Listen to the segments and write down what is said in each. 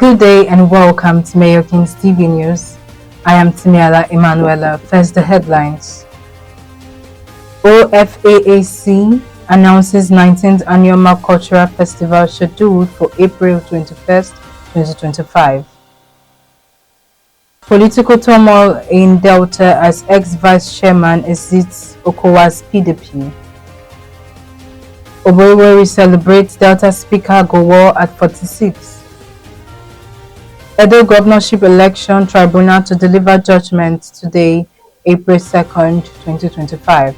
Good day and welcome to Mayor King's TV News. I am Timiala Emanuela. First, the headlines. Ofaac announces 19th Anioma Cultural Festival scheduled for April 21st, 2025. Political turmoil in Delta as ex-vice chairman exits Okowa's PDP. Oboiweri celebrates Delta Speaker Gowo at 46. Edo Governorship Election Tribunal to deliver judgment today, April 2nd, 2025.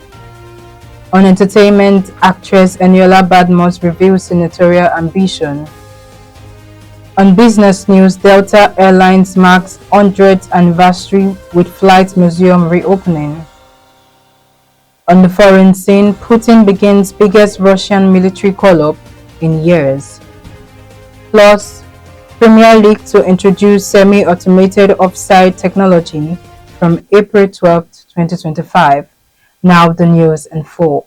On entertainment, actress Eniola Badmus reveals senatorial ambition. On business news, Delta Airlines marks 100th anniversary with flight museum reopening. On the foreign scene, Putin begins biggest Russian military call-up in years. Plus, Premier League to introduce semi-automated offside technology from April 12, 2025. Now the news in full.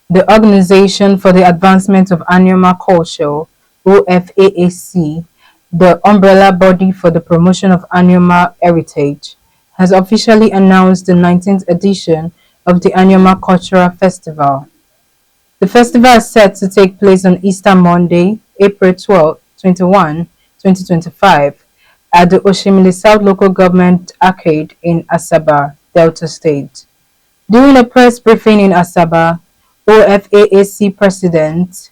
The Organization for the Advancement of Anioma Culture, OFAAC, the umbrella body for the promotion of Anioma heritage, has officially announced the 19th edition of the Anioma Cultural Festival. The festival is set to take place on Easter Monday, April 12, 2025, at the Oshimili South Local Government Arcade in Asaba, Delta State. During a press briefing in Asaba, OFAAC President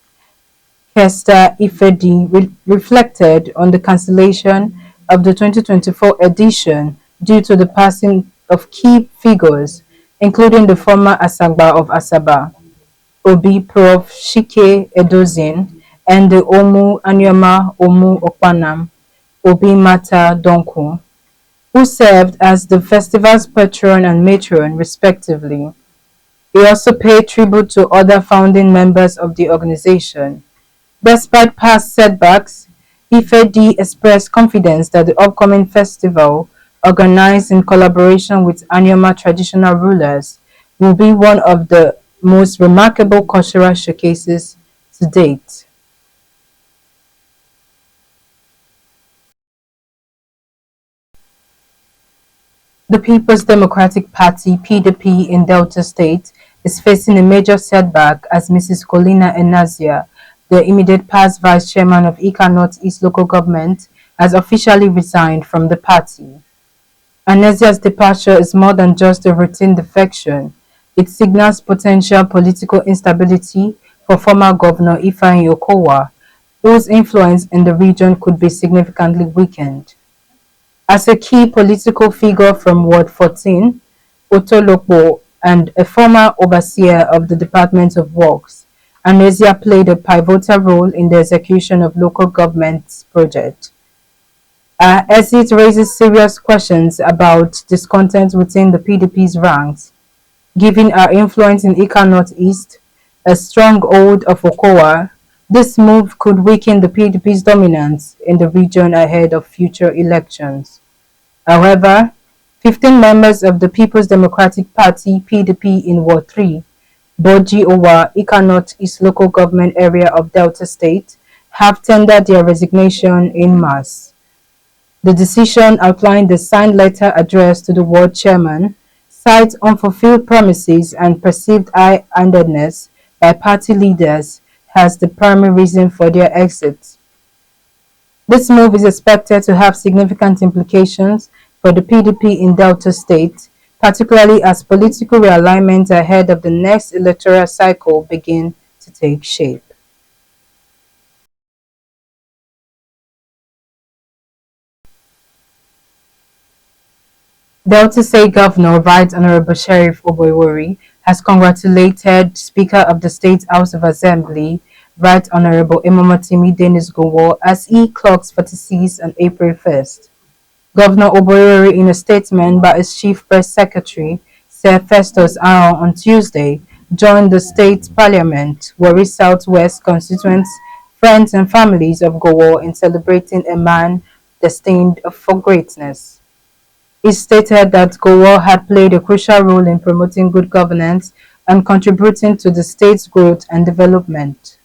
Kester Ifedi reflected on the cancellation of the 2024 edition due to the passing of key figures, including the former Asagba of Asaba, Obi Prof. Shike Edozin, and the Omu Anioma Omu Okpanam, Obi Mata Donku, who served as the festival's patron and matron, respectively. He also paid tribute to other founding members of the organization. Despite past setbacks, Ifedi expressed confidence that the upcoming festival, organized in collaboration with Anioma traditional rulers, will be one of the most remarkable cultural showcases to date. The People's Democratic Party (PDP) in Delta State is facing a major setback as Mrs. Colina Enazia, the immediate past vice chairman of Ika North East Local Government, has officially resigned from the party. Anezia's departure is more than just a routine defection. It signals potential political instability for former Governor Ifeanyi Okowa, whose influence in the region could be significantly weakened. As a key political figure from Ward 14, Otolopo, and a former overseer of the Department of Works, Anezia played a pivotal role in the execution of local government's project. Her exit raises serious questions about discontent within the PDP's ranks. Given her influence in Ika Northeast, a stronghold of Okowa, this move could weaken the PDP's dominance in the region ahead of future elections. However, 15 members of the People's Democratic Party (PDP) in Ward 3, Boji Owa, Ika North East Local Government Area of Delta State, have tendered their resignation in mass. The decision, outlined the signed letter addressed to the ward chairman, cites unfulfilled promises and perceived high-handedness by party leaders as the primary reason for their exit. This move is expected to have significant implications for the PDP in Delta State, particularly as political realignment ahead of the next electoral cycle begin to take shape. Delta State Governor Right Honorable Sheriff Oboiweri has congratulated Speaker of the State House of Assembly Right Honorable Imomotimi Dennis Gowo as he clocks 46 on April 1st. Governor Oboiweri, in a statement by his Chief Press Secretary, Sir Festus Ahon, on Tuesday, joined the State Parliament, Warri Southwest constituents, friends and families of Gowo in celebrating a man destined for greatness. He stated that Gowo had played a crucial role in promoting good governance and contributing to the state's growth and development.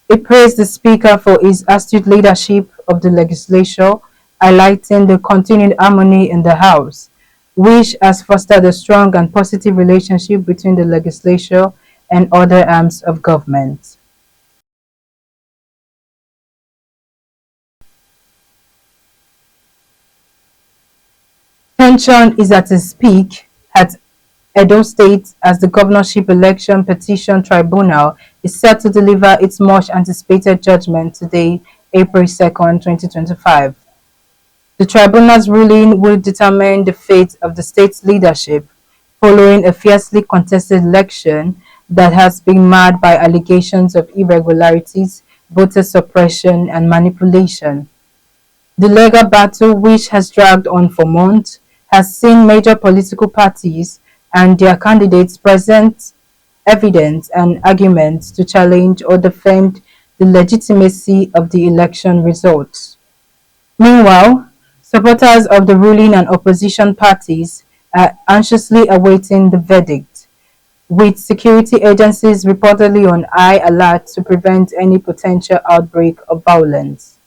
It praised the Speaker for his astute leadership of the legislature, highlighting the continued harmony in the House, which has fostered a strong and positive relationship between the legislature and other arms of government. Tension is at its peak at Edo State as the governorship election petition tribunal is set to deliver its much anticipated judgment today, April 2nd, 2025. The tribunal's ruling will determine the fate of the state's leadership following a fiercely contested election that has been marred by allegations of irregularities, voter suppression, and manipulation. The legal battle, which has dragged on for months, has seen major political parties and their candidates present evidence and arguments to challenge or defend the legitimacy of the election results. Meanwhile, supporters of the ruling and opposition parties are anxiously awaiting the verdict, with security agencies reportedly on high alert to prevent any potential outbreak of violence.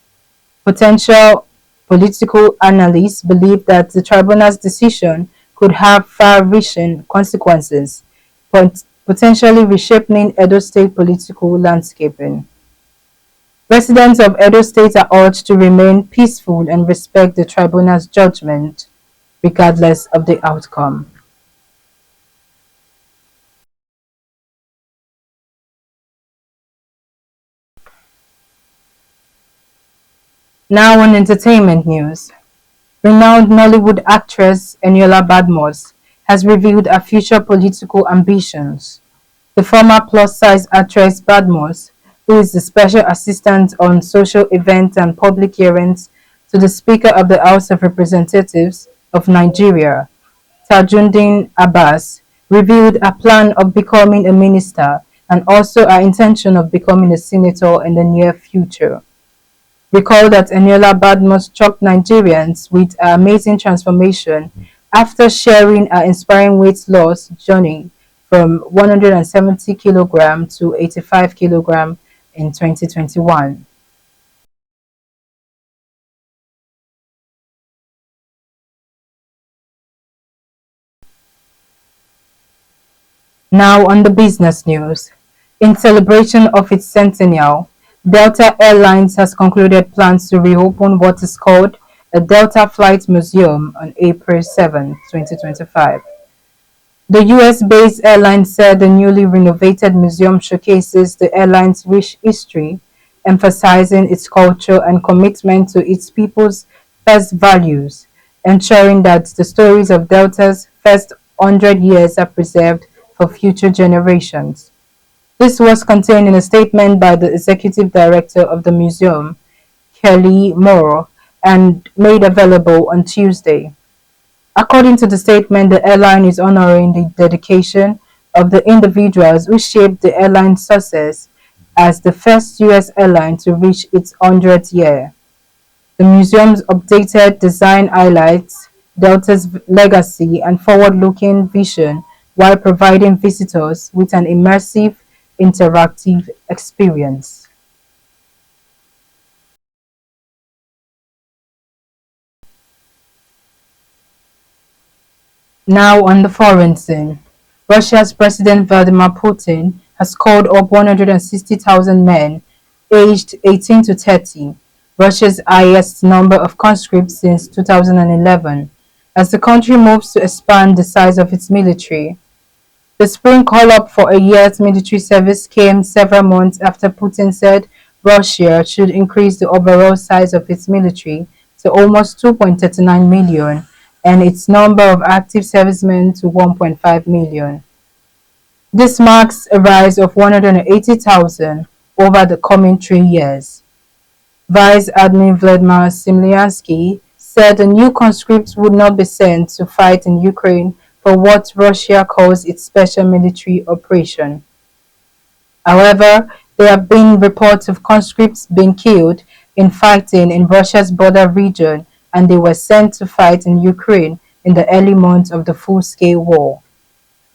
Potential political analysts believe that the tribunal's decision could have far-reaching consequences, potentially reshaping Edo State political landscaping. Residents of Edo State are urged to remain peaceful and respect the tribunal's judgment, regardless of the outcome. Now on entertainment news. Renowned Nollywood actress Eniola Badmos has revealed her future political ambitions. The former plus-size actress Badmos, who is the special assistant on social events and public hearings to the Speaker of the House of Representatives of Nigeria, Tajuddin Abbas, revealed a plan of becoming a minister and also her intention of becoming a senator in the near future. Recall that Eniola Badmus shocked Nigerians with her amazing transformation after sharing her inspiring weight loss journey from 170 kg to 85 kg in 2021. Now on the business news. In celebration of its centennial, Delta Airlines has concluded plans to reopen what is called a Delta Flight Museum on April 7, 2025. The US-based airline said the newly renovated museum showcases the airline's rich history, emphasizing its culture and commitment to its people's first values, ensuring that the stories of Delta's first 100 years are preserved for future generations. This was contained in a statement by the executive director of the museum, Kelly Moore, and made available on Tuesday. According to the statement, the airline is honoring the dedication of the individuals who shaped the airline's success as the first U.S. airline to reach its 100th year. The museum's updated design highlights Delta's legacy and forward-looking vision while providing visitors with an immersive, interactive experience. Now on the foreign scene, Russia's President Vladimir Putin has called up 160,000 men aged 18 to 30, Russia's highest number of conscripts since 2011, as the country moves to expand the size of its military. The spring call-up for a year's military service came several months after Putin said Russia should increase the overall size of its military to almost 2.39 million and its number of active servicemen to 1.5 million. This marks a rise of 180,000 over the coming 3 years. Vice Admiral Vladimir Simlyansky said the new conscripts would not be sent to fight in Ukraine for what Russia calls its special military operation. However, there have been reports of conscripts being killed in fighting in Russia's border region and they were sent to fight in Ukraine in the early months of the full-scale war.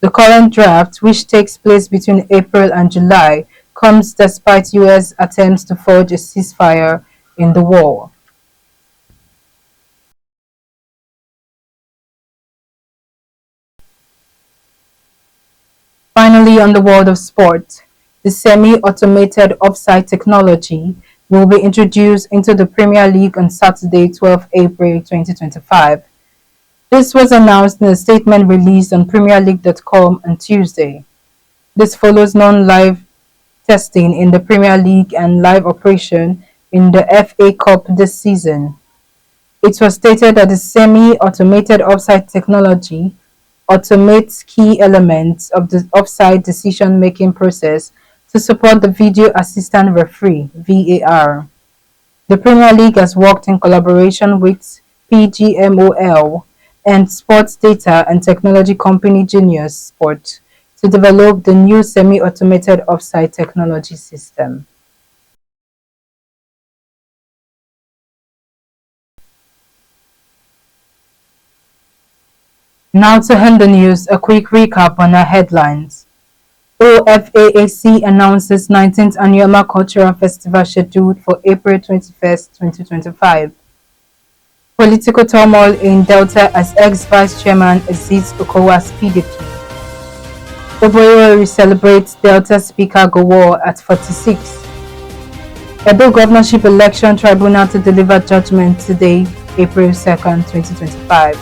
The current draft, which takes place between April and July, comes despite US attempts to forge a ceasefire in the war. Finally, on the world of sport, the semi-automated offside technology will be introduced into the Premier League on Saturday, 12 April 2025. This was announced in a statement released on PremierLeague.com on Tuesday. This follows non-live testing in the Premier League and live operation in the FA Cup this season. It was stated that the semi-automated offside technology automates key elements of the offside decision-making process to support the video assistant referee (VAR). The Premier League has worked in collaboration with PGMOL and sports data and technology company Genius Sport to develop the new semi-automated offside technology system. Now to end the news, a quick recap on our headlines. Ofaac announces 19th Anioma Cultural Festival scheduled for April 21st, 2025. Political turmoil in Delta as ex-vice chairman exits Okowa's PDP. Oboyo celebrates Delta Speaker Gowon at 46. Edo Governorship Election Tribunal to deliver judgment today, April 2nd, 2025.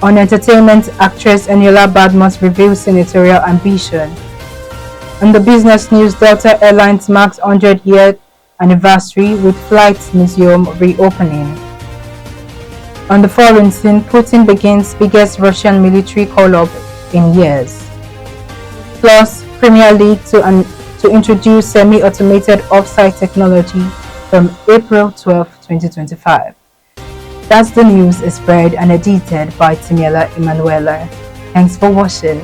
On entertainment, actress Eniola Badmus reveals senatorial ambition. On the business news, Delta Airlines marks 100-year anniversary with Flight Museum reopening. On the foreign scene, Putin begins biggest Russian military call-up in years. Plus, Premier League to introduce semi-automated offside technology from April 12, 2025. That's the news is read and edited by Timiela Emanuela. Thanks for watching.